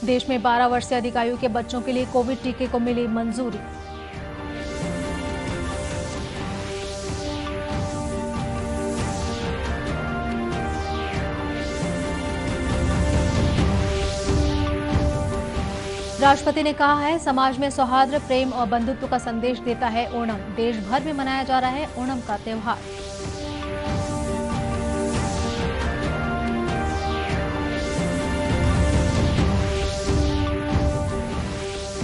देश में 12 वर्ष से अधिक आयु के बच्चों के लिए कोविड टीके को मिली मंजूरी। राष्ट्रपति ने कहा है, समाज में सौहार्द, प्रेम और बंधुत्व का संदेश देता है ओणम। देश भर में मनाया जा रहा है ओणम का त्योहार।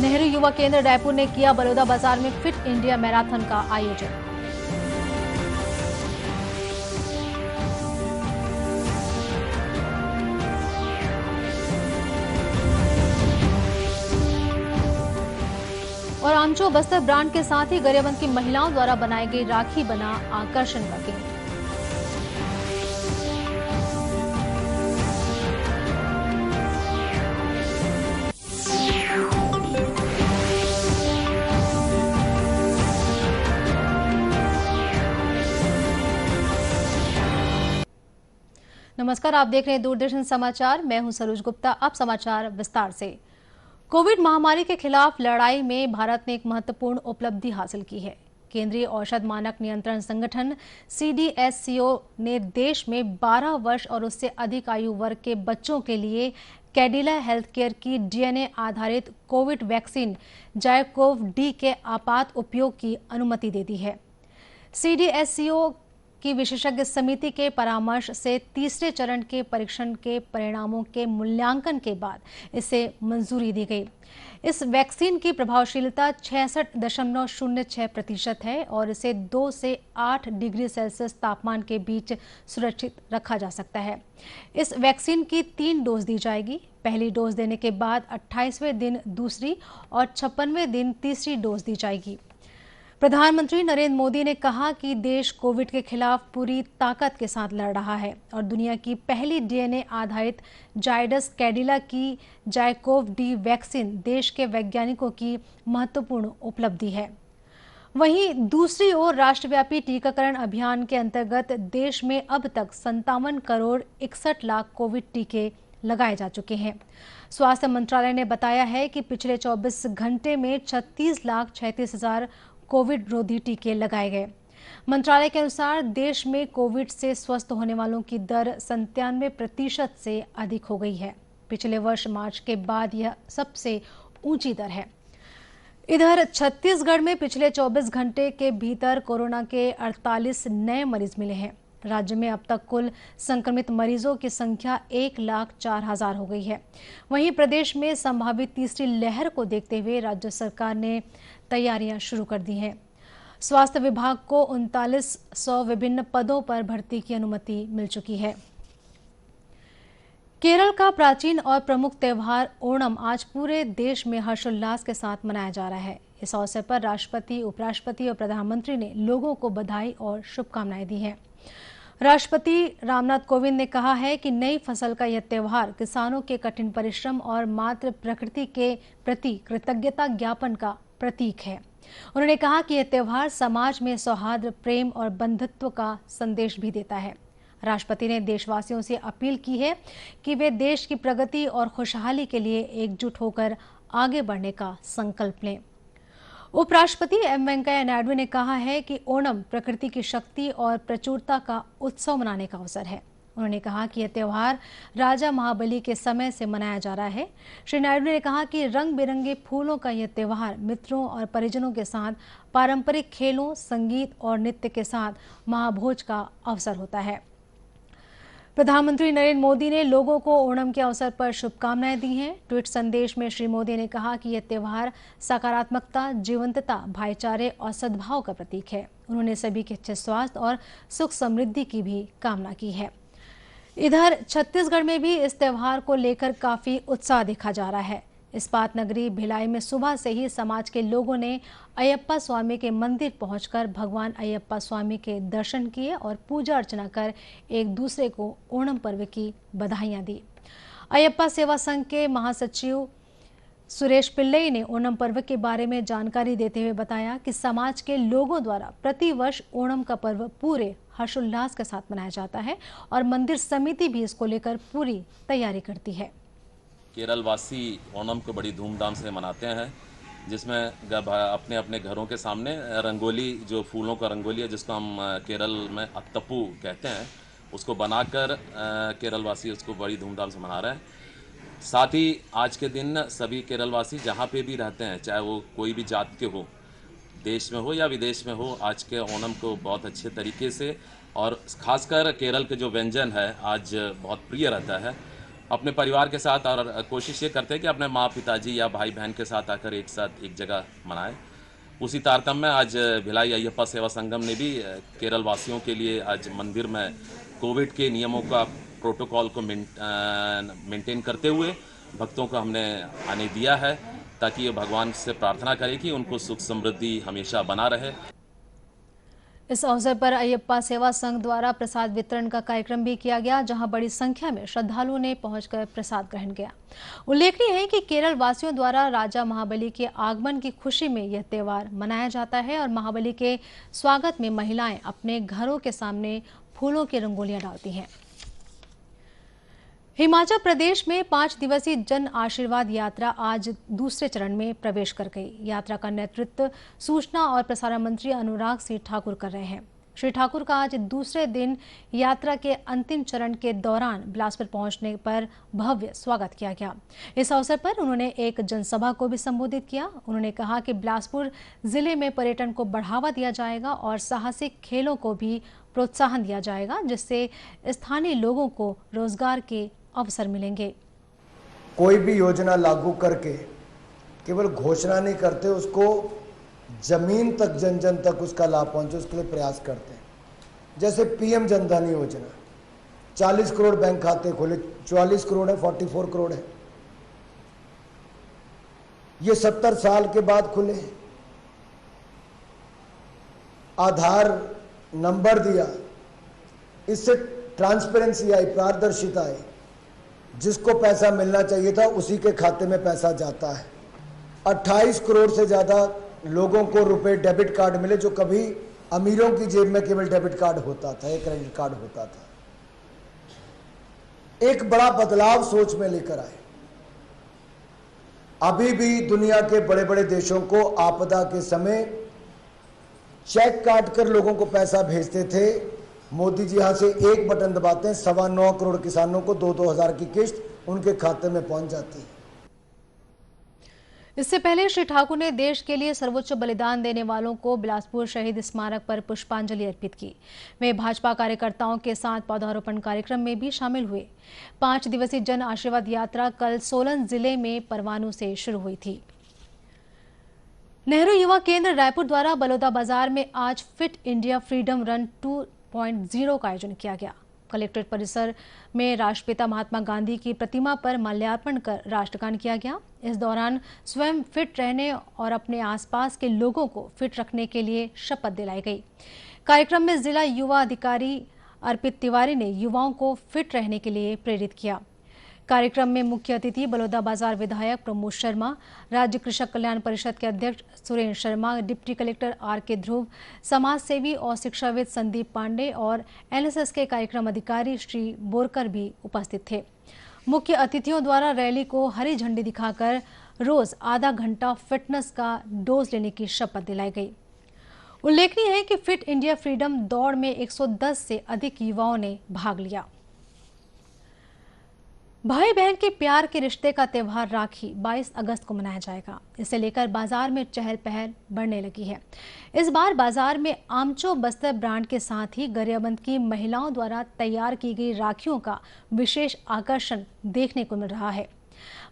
नेहरू युवा केंद्र रायपुर ने किया बलौदा बाजार में फिट इंडिया मैराथन का आयोजन। और आमचो बस्तर ब्रांड के साथ ही गरियाबंद की महिलाओं द्वारा बनाई गई राखी बना आकर्षण का केंद्र। नमस्कार, आप देख रहे हैं दूरदर्शन समाचार। मैं हूं सरोज गुप्ता। अब समाचार विस्तार से। कोविड महामारी के खिलाफ लड़ाई में भारत ने एक महत्वपूर्ण उपलब्धि हासिल की है। केंद्रीय औषध मानक नियंत्रण संगठन CDSCO ने देश में 12 वर्ष और उससे अधिक आयु वर्ग के बच्चों के लिए कैडिला हेल्थकेयर की DNA आधारित कोविड वैक्सीन जाइकोव-D के आपात उपयोग की अनुमति दे दी है। CDSCO की विशेषज्ञ समिति के परामर्श से तीसरे चरण के परीक्षण के परिणामों के मूल्यांकन के बाद इसे मंजूरी दी गई। इस वैक्सीन की प्रभावशीलता 66.06% है और इसे 2 से 8 डिग्री सेल्सियस तापमान के बीच सुरक्षित रखा जा सकता है। इस वैक्सीन की 3 डोज दी जाएगी। पहली डोज देने के बाद 28वें दिन दूसरी और 56वें दिन तीसरी डोज दी जाएगी। प्रधानमंत्री नरेंद्र मोदी ने कहा कि देश कोविड के खिलाफ पूरी ताकत के साथ लड़ रहा है और दुनिया की पहली DNA आधारित जायडस कैडिला की जाइकोव-D वैक्सीन देश के वैज्ञानिकों की महत्वपूर्ण उपलब्धि है। वहीं दूसरी ओर राष्ट्रव्यापी टीकाकरण अभियान के अंतर्गत देश में अब तक 57 करोड़ 61 लाख कोविड टीके लगाए जा चुके हैं। स्वास्थ्य मंत्रालय ने बताया है कि पिछले 24 घंटे में 36,36,000 कोविड रोधी टीके लगाए गए। मंत्रालय के अनुसार देश में कोविड से स्वस्थ होने वालों की दर 97% से अधिक हो गई है। पिछले वर्ष मार्च के बाद यह सबसे ऊंची दर है। इधर छत्तीसगढ़ में पिछले 24 घंटे के भीतर कोरोना के 48 नए मरीज मिले हैं। राज्य में अब तक कुल संक्रमित मरीजों की संख्या 1,04,000 हो गई है। वहीं प्रदेश में संभावित तीसरी लहर को देखते हुए राज्य सरकार ने तैयारियां शुरू कर दी हैं। स्वास्थ्य विभाग को 3900 विभिन्न पदों पर भर्ती की अनुमति मिल चुकी है। केरल का प्राचीन और प्रमुख त्योहार ओणम आज पूरे देश में हर्षोल्लास के साथ मनाया जा रहा है। इस अवसर पर राष्ट्रपति, उपराष्ट्रपति और प्रधानमंत्री ने लोगों को बधाई और शुभकामनाएं दी हैं। राष्ट्रपति रामनाथ कोविंद ने कहा है कि नई फसल का यह त्योहार किसानों के कठिन परिश्रम और मातृ प्रकृति के प्रति कृतज्ञता ज्ञापन का प्रतीक है। उन्होंने कहा कि यह त्योहार समाज में सौहार्द, प्रेम और बंधुत्व का संदेश भी देता है। राष्ट्रपति ने देशवासियों से अपील की है कि वे देश की प्रगति और खुशहाली के लिए एकजुट होकर आगे बढ़ने का संकल्प लें। उपराष्ट्रपति वेंकैया नायडू ने कहा है कि ओणम प्रकृति की शक्ति और प्रचुरता का उत्सव मनाने का अवसर है। उन्होंने कहा कि यह त्योहार राजा महाबली के समय से मनाया जा रहा है। श्री नायडू ने कहा कि रंग बिरंगे फूलों का यह त्योहार मित्रों और परिजनों के साथ पारंपरिक खेलों, संगीत और नृत्य के साथ महाभोज का अवसर होता है। प्रधानमंत्री नरेंद्र मोदी ने लोगों को ओणम के अवसर पर शुभकामनाएं दी हैं। ट्वीट संदेश में श्री मोदी ने कहा कि यह त्योहार सकारात्मकता, जीवंतता, भाईचारे और सद्भाव का प्रतीक है। उन्होंने सभी के अच्छे स्वास्थ्य और सुख समृद्धि की भी कामना की है। इधर छत्तीसगढ़ में भी इस त्योहार को लेकर काफी उत्साह देखा जा रहा है। इस्पात नगरी भिलाई में सुबह से ही समाज के लोगों ने अयप्पा स्वामी के मंदिर पहुंचकर भगवान अयप्पा स्वामी के दर्शन किए और पूजा अर्चना कर एक दूसरे को ओणम पर्व की बधाइयां दी। अयप्पा सेवा संघ के महासचिव सुरेश पिल्लई ने ओणम पर्व के बारे में जानकारी देते हुए बताया कि समाज के लोगों द्वारा प्रतिवर्ष ओणम का पर्व पूरे हर्षोल्लास के साथ मनाया जाता है और मंदिर समिति भी इसको लेकर पूरी तैयारी करती है। केरल वासी ओणम को बड़ी धूमधाम से मनाते हैं, जिसमें अपने अपने घरों के सामने रंगोली, जो फूलों का रंगोली है जिसको हम केरल में अत्तपू कहते हैं, उसको बनाकर केरल वासी उसको बड़ी धूमधाम से मना रहे हैं। साथ ही आज के दिन सभी केरल वासी जहाँ पे भी रहते हैं, चाहे वो कोई भी जात के हो, देश में हो या विदेश में हो, आज के ओणम को बहुत अच्छे तरीके से और ख़ासकर केरल के जो व्यंजन है आज बहुत प्रिय रहता है। अपने परिवार के साथ और कोशिश ये करते हैं कि अपने माँ पिताजी या भाई बहन के साथ आकर एक साथ एक जगह मनाएं। उसी तारतम्य में आज भिलाई अयप्पा सेवा संगम ने भी केरल वासियों के लिए आज मंदिर में कोविड के नियमों का प्रोटोकॉल को मेंटेन करते हुए भक्तों को हमने आने दिया है, ताकि ये भगवान से प्रार्थना करें कि उनको सुख समृद्धि हमेशा बना रहे। इस अवसर पर अयप्पा सेवा संघ द्वारा प्रसाद वितरण का कार्यक्रम भी किया गया, जहां बड़ी संख्या में श्रद्धालुओं ने पहुंचकर प्रसाद ग्रहण किया। उल्लेखनीय है कि केरल वासियों द्वारा राजा महाबली के आगमन की खुशी में यह त्योहार मनाया जाता है और महाबली के स्वागत में महिलाएं अपने घरों के सामने फूलों की रंगोलियां डालती हैं। हिमाचल प्रदेश में 5 दिवसीय जन आशीर्वाद यात्रा आज दूसरे चरण में प्रवेश कर गई। यात्रा का नेतृत्व सूचना और प्रसारण मंत्री अनुराग सिंह ठाकुर कर रहे हैं। श्री ठाकुर का आज दूसरे दिन यात्रा के अंतिम चरण के दौरान बिलासपुर पहुंचने पर भव्य स्वागत किया गया। इस अवसर पर उन्होंने एक जनसभा को भी संबोधित किया। उन्होंने कहा कि बिलासपुर जिले में पर्यटन को बढ़ावा दिया जाएगा और साहसिक खेलों को भी प्रोत्साहन दिया जाएगा, जिससे स्थानीय लोगों को रोजगार के अवसर मिलेंगे। कोई भी योजना लागू करके केवल घोषणा नहीं करते, उसको जमीन तक जन जन तक उसका लाभ पहुंचे उसके लिए प्रयास करते हैं। जैसे पीएम जनधन योजना, 40 करोड़ बैंक खाते खोले, 44 करोड़ है, 44 करोड़ है, ये 70 साल के बाद खुले। आधार नंबर दिया, इससे ट्रांसपेरेंसी आई, पारदर्शिता आई। जिसको पैसा मिलना चाहिए था उसी के खाते में पैसा जाता है। 28 करोड़ से ज़्यादा लोगों को रुपए डेबिट कार्ड मिले, जो कभी अमीरों की जेब में केवल डेबिट कार्ड होता था, एक क्रेडिट कार्ड होता था। एक बड़ा बदलाव सोच में लेकर आए। अभी भी दुनिया के बड़े बड़े देशों को आपदा के समय चेक काट कर लोगों को पैसा भेजते थे। मोदी जी यहां से एक बटन दबाते हैं, 9.25 करोड़ किसानों को 2-2 हजार की किस्त उनके खाते में पहुंच जाती है। इससे पहले श्री ठाकुर ने देश के लिए सर्वोच्च बलिदान देने वालों को बिलासपुर शहीद स्मारक पर पुष्पांजलि अर्पित की। वे भाजपा कार्यकर्ताओं के साथ पौधारोपण कार्यक्रम में भी शामिल हुए। 5 दिवसीय जन आशीर्वाद यात्रा कल सोलन जिले में परवाणू से शुरू हुई थी। नेहरू युवा केंद्र रायपुर द्वारा बलौदा बाजार में आज फिट इंडिया फ्रीडम रन 2.0 का आयोजन किया गया। कलेक्ट्रेट परिसर में राष्ट्रपिता महात्मा गांधी की प्रतिमा पर माल्यार्पण कर राष्ट्रगान किया गया। इस दौरान स्वयं फिट रहने और अपने आसपास के लोगों को फिट रखने के लिए शपथ दिलाई गई। कार्यक्रम में जिला युवा अधिकारी अर्पित तिवारी ने युवाओं को फिट रहने के लिए प्रेरित किया। कार्यक्रम में मुख्य अतिथि बलौदा बाजार विधायक प्रमोद शर्मा, राज्य कृषक कल्याण परिषद के अध्यक्ष Surendra Sharma, deputy collector R K. Dhruv, समाज सेवी और शिक्षाविद संदीप पांडे और एनएसएस के कार्यक्रम अधिकारी श्री बोरकर भी उपस्थित थे। मुख्य अतिथियों द्वारा रैली को हरी झंडी दिखाकर रोज आधा घंटा फिटनेस का डोज लेने की शपथ दिलाई गई। उल्लेखनीय है कि फिट इंडिया फ्रीडम दौड़ में 110 से अधिक युवाओं ने भाग लिया। भाई बहन के प्यार के रिश्ते का त्यौहार राखी 22 अगस्त को मनाया जाएगा। इसे लेकर बाजार में चहल पहल बढ़ने लगी है। इस बार बाजार में आमचो बस्तर ब्रांड के साथ ही गरियाबंद की महिलाओं द्वारा तैयार की गई राखियों का विशेष आकर्षण देखने को मिल रहा है।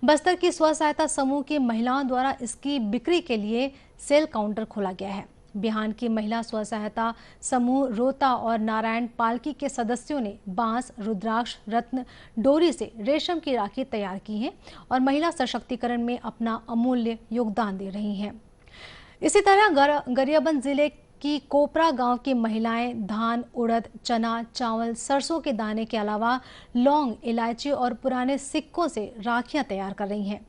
बस्तर की स्व सहायता समूह की महिलाओं द्वारा इसकी बिक्री के लिए सेल काउंटर खोला गया है। बिहान की महिला स्व सहायता समूह रोता और नारायण पालकी के सदस्यों ने बांस, रुद्राक्ष, रत्न, डोरी से रेशम की राखी तैयार की है और महिला सशक्तिकरण में अपना अमूल्य योगदान दे रही हैं। इसी तरह गरियाबंद जिले की कोपरा गांव की महिलाएं धान, उड़द, चना, चावल, सरसों के दाने के अलावा लौंग, इलायची और पुराने सिक्कों से राखियां तैयार कर रही हैं।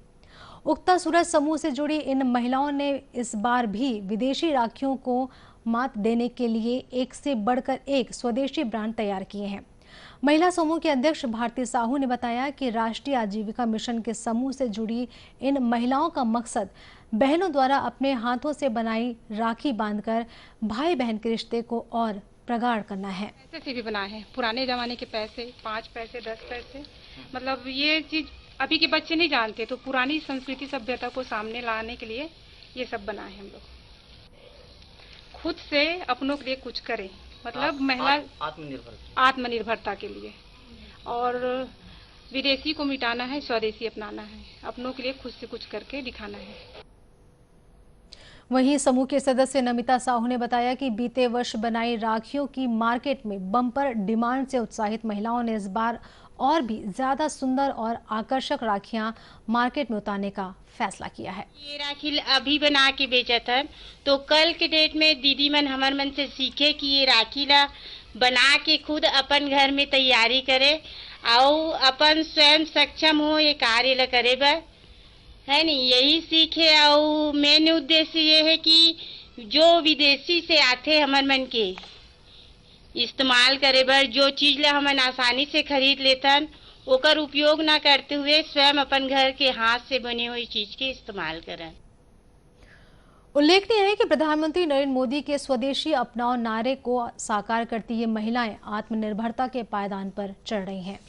उगता सूरज समूह से जुड़ी इन महिलाओं ने इस बार भी विदेशी राखियों को मात देने के लिए एक से बढ़कर एक स्वदेशी ब्रांड तैयार किए हैं। महिला समूह के अध्यक्ष भारती साहू ने बताया कि राष्ट्रीय आजीविका मिशन के समूह से जुड़ी इन महिलाओं का मकसद बहनों द्वारा अपने हाथों से बनाई राखी बांधकर भाई बहन के रिश्ते को और प्रगाढ़ करना है। पैसे से भी बनाए हैं, पुराने जमाने के पैसे, 5 पैसे 10 पैसे, मतलब ये चीज अभी के बच्चे नहीं जानते, तो पुरानी संस्कृति सभ्यता को सामने लाने के लिए ये सब बनाए हैं हम लोग। खुद से अपनों के लिए कुछ करें, मतलब महिला आत्मनिर्भरता के लिए, और विदेशी को मिटाना है, स्वदेशी अपनाना है, अपनों के लिए खुद से कुछ करके दिखाना है। वहीं समूह के सदस्य नमिता साहू ने बताया कि बीते वर्ष बनाई राखियों की मार्केट में बम्पर डिमांड से उत्साहित महिलाओं ने इस बार और भी ज्यादा सुंदर और आकर्षक राखियां मार्केट में उतारने का फैसला किया है। ये राखी अभी बना के बेचा था, तो कल के डेट में दीदी मन हमार मन से सीखे कि ये राखी ला बना के खुद अपन घर में तैयारी करे और अपन स्वयं सक्षम हो ये कार्य ला करे बर, है नहीं, यही सीखे। और मेन उद्देश्य ये है कि जो विदेशी से आते हमर मन के इस्तेमाल करे बर, जो चीज ला हमन आसानी से खरीद लेतन ओकर उपयोग ना करते हुए स्वयं अपन घर के हाथ से बनी हुई चीज के इस्तेमाल करें। उल्लेखनीय है कि प्रधानमंत्री नरेंद्र मोदी के स्वदेशी अपनाओ नारे को साकार करती ये महिलाएं आत्मनिर्भरता के पायदान पर चढ़ रही हैं।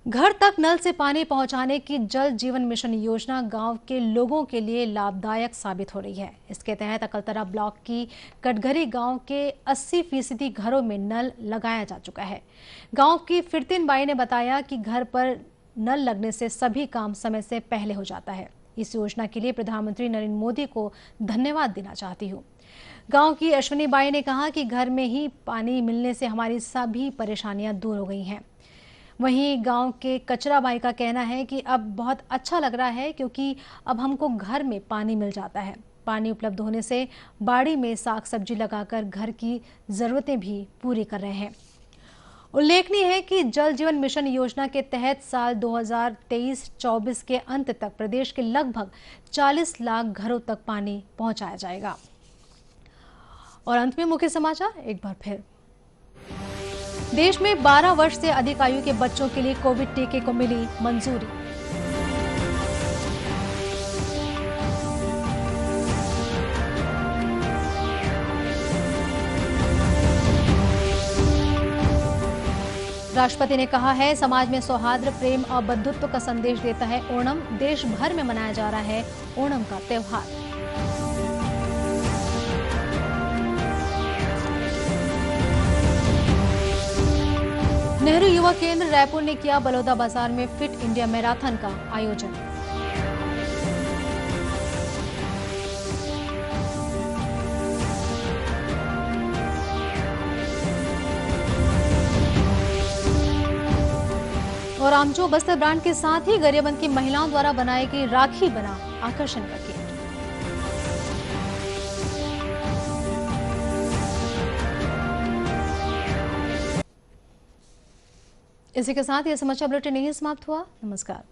घर तक नल से पानी पहुंचाने की जल जीवन मिशन योजना गांव के लोगों के लिए लाभदायक साबित हो रही है। इसके तहत अकलतरा ब्लॉक की कटघरी गांव के 80% घरों में नल लगाया जा चुका है। गांव की फिरतिन बाई ने बताया कि घर पर नल लगने से सभी काम समय से पहले हो जाता है। इस योजना के लिए प्रधानमंत्री नरेंद्र मोदी को धन्यवाद देना चाहती हूँ। गांव की अश्विनी बाई ने कहा कि घर में ही पानी मिलने से हमारी सभी परेशानियां दूर हो गई हैं। वहीं गांव के कचरा बाई का कहना है कि अब बहुत अच्छा लग रहा है क्योंकि अब हमको घर में पानी मिल जाता है। पानी उपलब्ध होने से बाड़ी में साग सब्जी लगाकर घर की जरूरतें भी पूरी कर रहे हैं। उल्लेखनीय है कि जल जीवन मिशन योजना के तहत साल 2023-24 के अंत तक प्रदेश के लगभग 40 लाख घरों तक पानी पहुंचाया जाएगा। और अंत में मुख्य समाचार एक बार फिर। देश में 12 वर्ष से अधिक आयु के बच्चों के लिए कोविड टीके को मिली मंजूरी। राष्ट्रपति ने कहा है समाज में सौहार्द, प्रेम और बंधुत्व का संदेश देता है ओणम। देश भर में मनाया जा रहा है ओणम का त्योहार। नेहरू युवा केंद्र रायपुर ने किया बलौदा बाजार में फिट इंडिया मैराथन का आयोजन। और आमचो बस्तर ब्रांड के साथ ही गरियाबंद की महिलाओं द्वारा बनाई गई राखी बना आकर्षण का केंद्र। इसी के साथ यह समाचार बुलेटिन यहीं समाप्त हुआ। नमस्कार।